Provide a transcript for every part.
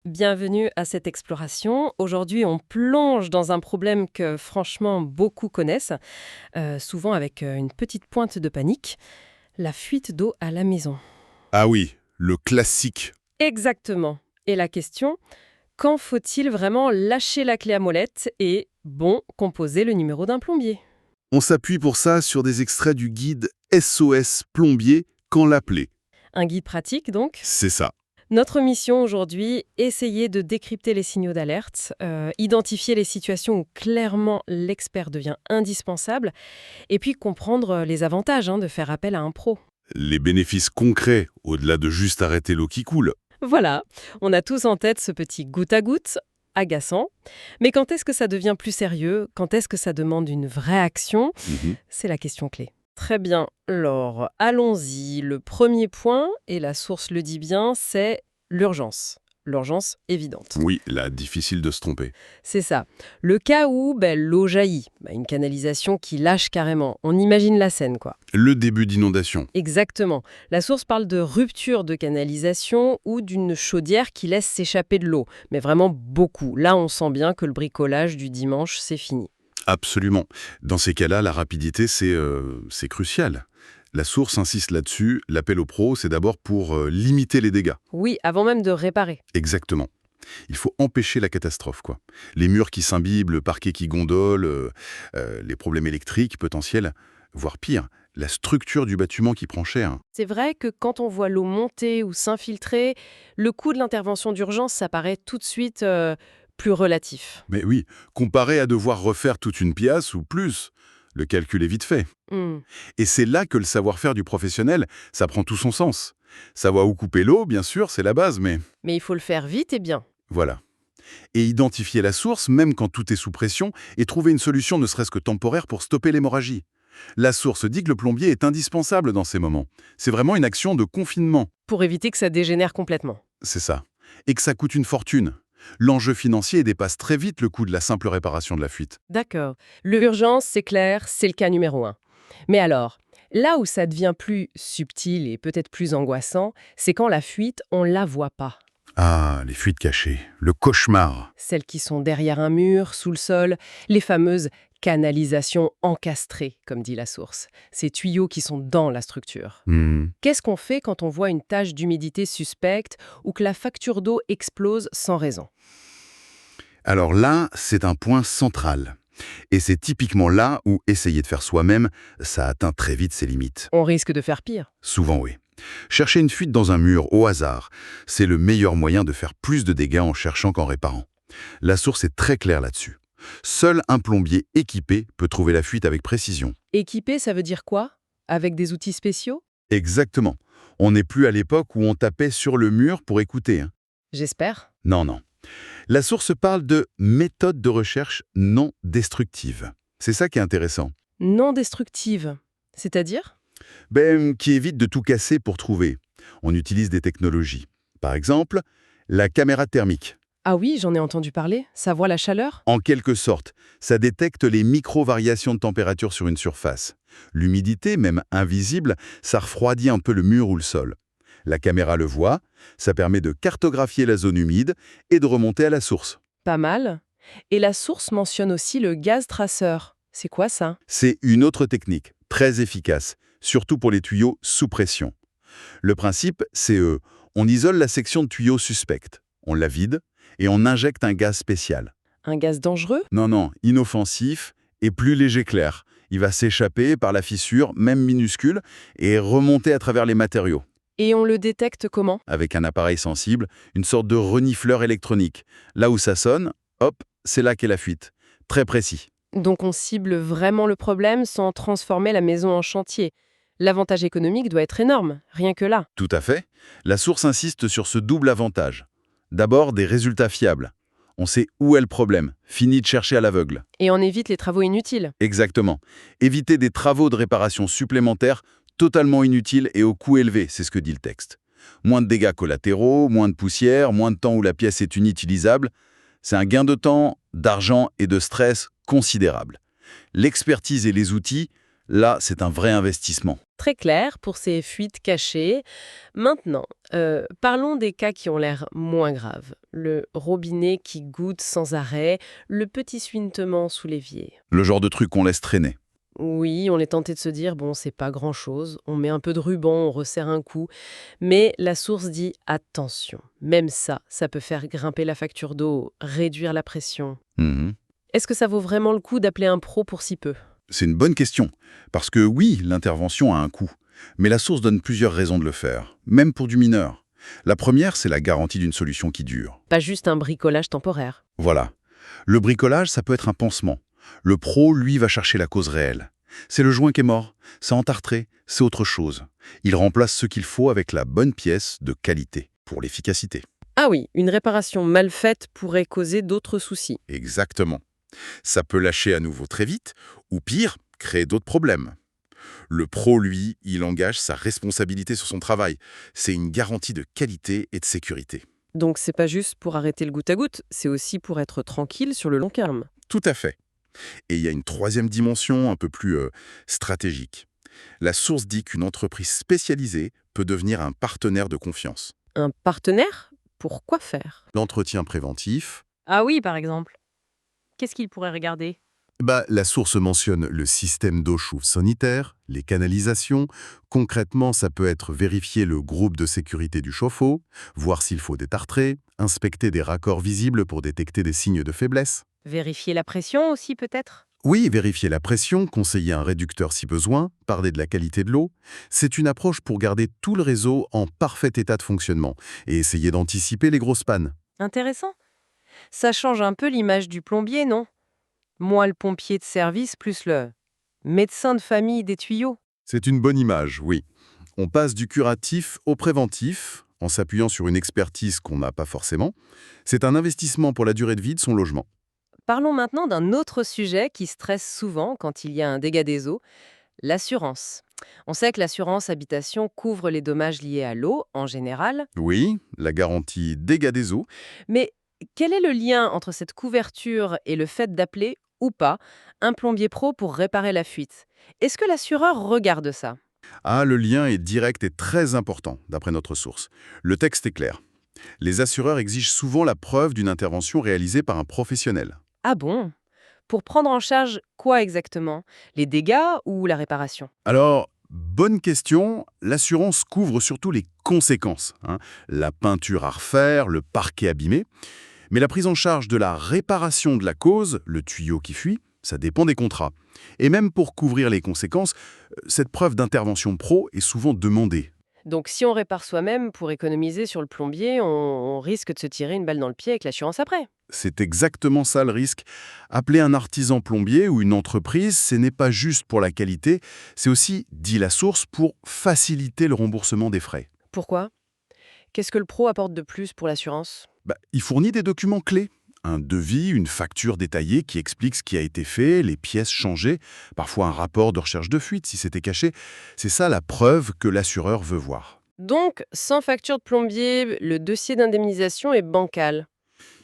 Bienvenue à cette exploration. Aujourd'hui, on plonge dans un problème que franchement beaucoup connaissent, souvent avec une petite pointe de panique, la fuite d'eau à la maison. Ah oui, le classique. Exactement. Et la question, quand faut-il vraiment lâcher la clé à molette et, bon, composer le numéro d'un plombier? On s'appuie pour ça sur des extraits du guide SOS plombier quand l'appeler. Un guide pratique donc. C'est ça. Notre mission aujourd'hui, essayer de décrypter les signaux d'alerte, identifier les situations où clairement l'expert devient indispensable, et puis comprendre les avantages de faire appel à un pro. Les bénéfices concrets, au-delà de juste arrêter l'eau qui coule. Voilà, on a tous en tête ce petit goutte à goutte, agaçant, mais quand est-ce que ça devient plus sérieux? Quand est-ce que ça demande une vraie action? Mhm. C'est la question clé. Très bien, alors allons-y. Le premier point, et la source le dit bien, c'est l'urgence. L'urgence évidente. Oui, là, difficile de se tromper. C'est ça. Le cas où l'eau jaillit, une canalisation qui lâche carrément. On imagine la scène, quoi. Le début d'inondation. Exactement. La source parle de rupture de canalisation ou d'une chaudière qui laisse s'échapper de l'eau. Mais vraiment beaucoup. Là, on sent bien que le bricolage du dimanche, c'est fini. Absolument. Dans ces cas-là, la rapidité, c'est crucial. La source insiste là-dessus. L'appel au pro, c'est d'abord pour limiter les dégâts. Oui, avant même de réparer. Exactement. Il faut empêcher la catastrophe, quoi. Les murs qui s'imbibent, le parquet qui gondole, les problèmes électriques potentiels, voire pire, la structure du bâtiment qui prend cher. C'est vrai que quand on voit l'eau monter ou s'infiltrer, le coût de l'intervention d'urgence, ça paraît tout de suite plus relatif. Mais oui, comparé à devoir refaire toute une pièce ou plus, le calcul est vite fait. Hmm. Et c'est là que le savoir-faire du professionnel, ça prend tout son sens. Savoir où couper l'eau, bien sûr, c'est la base, mais Mais il faut le faire vite et bien. voilà. Et identifier la source, même quand tout est sous pression, et trouver une solution ne serait-ce que temporaire pour stopper l'hémorragie. La source dit que le plombier est indispensable dans ces moments. C'est vraiment une action de confinement, Pour éviter que ça dégénère complètement. c'est ça. Et que ça coûte une fortune. L'enjeu financier dépasse très vite le coût de la simple réparation de la fuite. D'accord. L'urgence, c'est clair, c'est le cas numéro 1. Mais alors, là où ça devient plus subtil et peut-être plus angoissant, c'est quand la fuite, on la voit pas. Ah, les fuites cachées, le cauchemar. Celles qui sont derrière un mur, sous le sol, les fameuses canalisations encastrées, comme dit la source. Ces tuyaux qui sont dans la structure. Qu'est-ce qu'on fait quand on voit une tache d'humidité suspecte ou que la facture d'eau explose sans raison? Alors là, c'est un point central. Et c'est typiquement là où essayer de faire soi-même, ça atteint très vite ses limites. On risque de faire pire. Souvent, oui. Chercher une fuite dans un mur au hasard, c'est le meilleur moyen de faire plus de dégâts en cherchant qu'en réparant. La source est très claire là-dessus. Seul un plombier équipé peut trouver la fuite avec précision. Équipé, ça veut dire quoi? Avec des outils spéciaux? Exactement. On n'est plus à l'époque où on tapait sur le mur pour écouter. J'espère. Non, non. La source parle de méthode de recherche non destructive. C'est ça qui est intéressant. Non destructive. C'est-à-dire? Qui évite de tout casser pour trouver. On utilise des technologies. Par exemple, la caméra thermique. Ah oui, j'en ai entendu parler. Ça voit la chaleur? En quelque sorte, ça détecte les micro-variations de température sur une surface. L'humidité, même invisible, ça refroidit un peu le mur ou le sol. La caméra le voit, ça permet de cartographier la zone humide et de remonter à la source. Pas mal. Et la source mentionne aussi le gaz traceur. C'est quoi ça? C'est une autre technique, très efficace, surtout pour les tuyaux sous pression. Le principe, c'est on isole la section de tuyaux suspecte, on la vide et on injecte un gaz spécial. Un gaz dangereux? Non, inoffensif et plus léger clair. Il va s'échapper par la fissure, même minuscule, et remonter à travers les matériaux. Et on le détecte comment? Avec un appareil sensible, une sorte de renifleur électronique. Là où ça sonne, hop, c'est là qu'est la fuite. Très précis. Donc on cible vraiment le problème sans transformer la maison en chantier. L'avantage économique doit être énorme, rien que là. Tout à fait. La source insiste sur ce double avantage. D'abord, des résultats fiables. On sait où est le problème. Fini de chercher à l'aveugle. Et on évite les travaux inutiles. Exactement. Éviter des travaux de réparation supplémentaires totalement inutiles et au coût élevé, c'est ce que dit le texte. Moins de dégâts collatéraux, moins de poussière, moins de temps où la pièce est inutilisable. C'est un gain de temps, d'argent et de stress considérable. L'expertise et les outils, là, c'est un vrai investissement. Très clair pour ces fuites cachées. Maintenant, parlons des cas qui ont l'air moins graves. Le robinet qui goutte sans arrêt, le petit suintement sous l'évier. Le genre de truc qu'on laisse traîner. Oui, on est tenté de se dire, bon, c'est pas grand-chose, on met un peu de ruban, on resserre un coup, mais la source dit attention, même ça peut faire grimper la facture d'eau, réduire la pression. Mhm. Est-ce que ça vaut vraiment le coup d'appeler un pro pour si peu? C'est une bonne question, parce que oui, l'intervention a un coût, mais la source donne plusieurs raisons de le faire, même pour du mineur. La première, c'est la garantie d'une solution qui dure. Pas juste un bricolage temporaire. Voilà. Le bricolage, ça peut être un pansement. Le pro, lui, va chercher la cause réelle. C'est le joint qui est mort, c'est entartré, c'est autre chose. Il remplace ce qu'il faut avec la bonne pièce de qualité, pour l'efficacité. Ah oui, une réparation mal faite pourrait causer d'autres soucis. Exactement. Ça peut lâcher à nouveau très vite, ou pire, créer d'autres problèmes. Le pro, lui, il engage sa responsabilité sur son travail. C'est une garantie de qualité et de sécurité. Donc c'est pas juste pour arrêter le goutte à goutte, c'est aussi pour être tranquille sur le long terme. Tout à fait. Et il y a une troisième dimension un peu plus stratégique. La source dit qu'une entreprise spécialisée peut devenir un partenaire de confiance. Un partenaire? Pour quoi faire? L'entretien préventif, Ah oui, par exemple. Qu'est-ce qu'il pourrait regarder? la source mentionne le système d'eau chauffe sanitaire, les canalisations. Concrètement, ça peut être vérifier le groupe de sécurité du chauffe-eau, voir s'il faut détartrer, inspecter des raccords visibles pour détecter des signes de faiblesse. Vérifier la pression aussi peut-être? Oui, vérifier la pression, conseiller un réducteur si besoin, parler de la qualité de l'eau, c'est une approche pour garder tout le réseau en parfait état de fonctionnement et essayer d'anticiper les grosses pannes. Intéressant. Ça change un peu l'image du plombier, non? Moi, le pompier de service, plus le médecin de famille des tuyaux. C'est une bonne image, oui. On passe du curatif au préventif, en s'appuyant sur une expertise qu'on n'a pas forcément. C'est un investissement pour la durée de vie de son logement. Parlons maintenant d'un autre sujet qui stresse souvent quand il y a un dégât des eaux, l'assurance. On sait que l'assurance habitation couvre les dommages liés à l'eau, en général, Oui, la garantie dégâts des eaux. mais quel est le lien entre cette couverture et le fait d'appeler, ou pas, un plombier pro pour réparer la fuite? Est-ce que l'assureur regarde ça? Ah, le lien est direct et très important, d'après notre source. Le texte est clair. Les assureurs exigent souvent la preuve d'une intervention réalisée par un professionnel. Ah bon? Pour prendre en charge quoi exactement? Les dégâts ou la réparation? Alors, bonne question, l'assurance couvre surtout les conséquences, hein. La peinture à refaire, le parquet abîmé. Mais la prise en charge de la réparation de la cause, le tuyau qui fuit, ça dépend des contrats. Et même pour couvrir les conséquences, cette preuve d'intervention pro est souvent demandée. Donc si on répare soi-même pour économiser sur le plombier, on risque de se tirer une balle dans le pied avec l'assurance après. C'est exactement ça le risque. Appeler un artisan plombier ou une entreprise, ce n'est pas juste pour la qualité, c'est aussi, dit la source, pour faciliter le remboursement des frais. Pourquoi? Qu'est-ce que le pro apporte de plus pour l'assurance? Il fournit des documents clés. Un devis, une facture détaillée qui explique ce qui a été fait, les pièces changées, parfois un rapport de recherche de fuite si c'était caché. C'est ça la preuve que l'assureur veut voir. Donc, sans facture de plombier, le dossier d'indemnisation est bancal.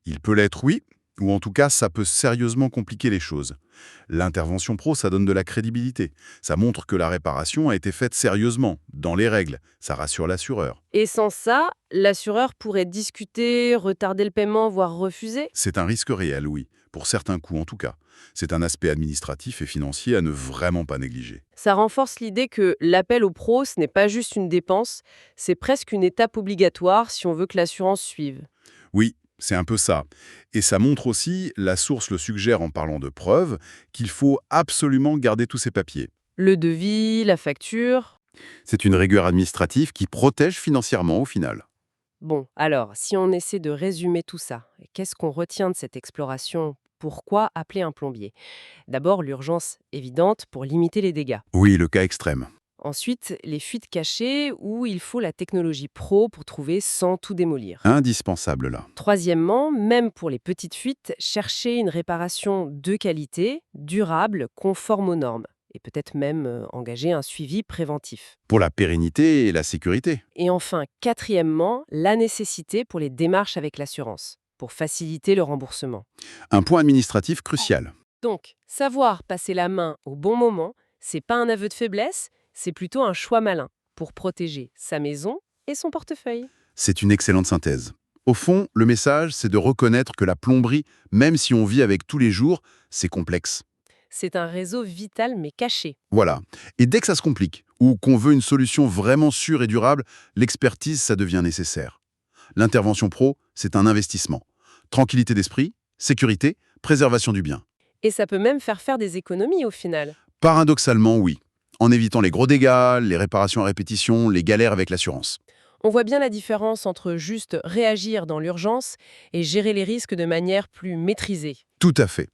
Il peut l'être, oui, ou en tout cas, ça peut sérieusement compliquer les choses. L'intervention pro, ça donne de la crédibilité. Ça montre que la réparation a été faite sérieusement, dans les règles. Ça rassure l'assureur. Et sans ça, l'assureur pourrait discuter, retarder le paiement, voire refuser? C'est un risque réel, oui, pour certains coûts en tout cas. C'est un aspect administratif et financier à ne vraiment pas négliger. Ça renforce l'idée que l'appel au pro, ce n'est pas juste une dépense, c'est presque une étape obligatoire si on veut que l'assurance suive. Oui, c'est un peu ça. Et ça montre aussi, la source le suggère en parlant de preuves, qu'il faut absolument garder tous ces papiers. Le devis, la facture. C'est une rigueur administrative qui protège financièrement au final. Bon, alors, si on essaie de résumer tout ça, qu'est-ce qu'on retient de cette exploration? Pourquoi appeler un plombier? D'abord, l'urgence évidente pour limiter les dégâts. Oui, le cas extrême. Ensuite, les fuites cachées où il faut la technologie pro pour trouver sans tout démolir. Indispensable là. Troisièmement, même pour les petites fuites, chercher une réparation de qualité, durable, conforme aux normes. Et peut-être même engager un suivi préventif. Pour la pérennité et la sécurité. Et enfin, quatrièmement, la nécessité pour les démarches avec l'assurance, pour faciliter le remboursement. Un point administratif crucial. Donc, savoir passer la main au bon moment, c'est pas un aveu de faiblesse, c'est plutôt un choix malin pour protéger sa maison et son portefeuille. C'est une excellente synthèse. Au fond, le message, c'est de reconnaître que la plomberie, même si on vit avec tous les jours, c'est complexe. C'est un réseau vital mais caché. Voilà. Et dès que ça se complique, ou qu'on veut une solution vraiment sûre et durable, l'expertise, ça devient nécessaire. L'intervention pro, c'est un investissement. Tranquillité d'esprit, sécurité, préservation du bien. Et ça peut même faire des économies au final. Paradoxalement, oui. En évitant les gros dégâts, les réparations à répétition, les galères avec l'assurance. On voit bien la différence entre juste réagir dans l'urgence et gérer les risques de manière plus maîtrisée. Tout à fait.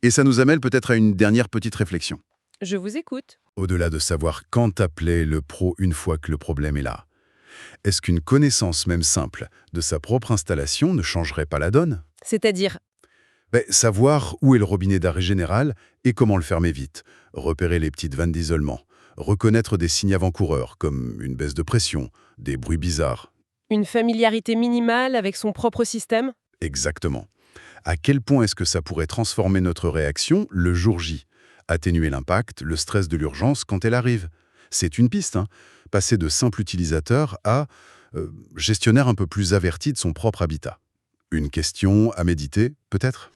Et ça nous amène peut-être à une dernière petite réflexion. Je vous écoute. Au-delà de savoir quand appeler le pro une fois que le problème est là, est-ce qu'une connaissance même simple de sa propre installation ne changerait pas la donne? C'est-à-dire, Savoir où est le robinet d'arrêt général et comment le fermer vite, repérer les petites vannes d'isolement, reconnaître des signes avant-coureurs comme une baisse de pression, des bruits bizarres. une familiarité minimale avec son propre système? Exactement. À quel point est-ce que ça pourrait transformer notre réaction le jour J? Atténuer l'impact, le stress de l'urgence quand elle arrive. C'est une piste, hein. Passer de simple utilisateur à gestionnaire un peu plus averti de son propre habitat. Une question à méditer, peut-être?